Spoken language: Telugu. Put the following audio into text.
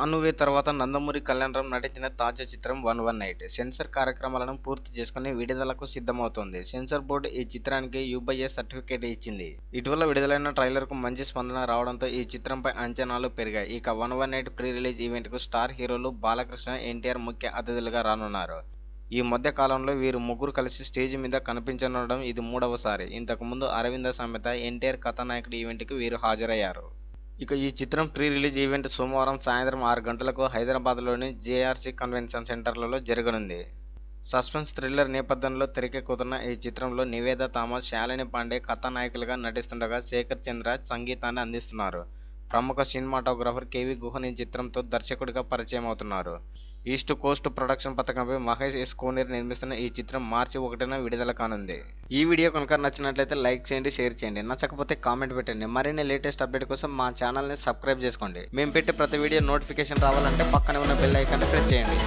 జాహ్నవి తర్వాత నందమూరి కళ్యాణరామ్ నటించిన తాజా చిత్రం 118 సెన్సార్ కార్యక్రమాలను పూర్తి చేసుకుని విడుదలకు సిద్ధమవుతోంది. సెన్సార్ బోర్డు ఈ చిత్రానికి U/A సర్టిఫికేట్ ఇచ్చింది. ఇటీవల విడుదలైన ట్రైలర్ కు మంచి స్పందన రావడంతో ఈ చిత్రంపై అంచనాలు పెరిగాయి. ఇక 118 ప్రీ రిలీజ్ ఈవెంట్ కు స్టార్ హీరోలు బాలకృష్ణ, ఎన్టీఆర్ ముఖ్య అతిథులుగా రానున్నారు. ఈ మధ్య కాలంలో వీరు ముగ్గురు కలిసి స్టేజ్ మీద కనిపించనుండడం ఇది మూడవసారి. ఇంతకు ముందు అరవింద సమేత ఎన్టీఆర్ కథానాయకుడి ఈవెంట్ కి వీరు హాజరయ్యారు. ఇక ఈ చిత్రం ప్రీ రిలీజ్ ఈవెంట్ సోమవారం సాయంత్రం 6 గంటలకు హైదరాబాద్లోని JRC కన్వెన్షన్ సెంటర్లలో జరగనుంది. సస్పెన్స్ థ్రిల్లర్ నేపథ్యంలో తెరకెక్కుతున్న ఈ చిత్రంలో నివేదా థామస్, శాలిని పాండే కథానాయకులుగా నటిస్తుండగా శేఖర్ చంద్ర సంగీతాన్ని అందిస్తున్నారు. ప్రముఖ సినిమాటోగ్రాఫర్ KV గుహన్ ఈ చిత్రంతో దర్శకుడిగా పరిచయం అవుతున్నారు. ఈస్ట్ కోస్ట్ ప్రొడక్షన్ పథకంపై మహేష్ S. కోనేరు నిర్మిస్తున్న ఈ చిత్రం మార్చి 1న విడుదల కానుంది. ఈ వీడియో కనుక నచ్చినట్లయితే లైక్ చేయండి, షేర్ చేయండి. నచ్చకపోతే కామెంట్ పెట్టండి. మరిన్ని లేటెస్ట్ అప్డేట్ కోసం మా ఛానల్ని సబ్స్క్రైబ్ చేసుకోండి. మేము పెట్టే ప్రతి వీడియో నోటిఫికేషన్ రావాలంటే పక్కనే ఉన్న బెల్ ఐకాన్ని ప్రెస్ చేయండి.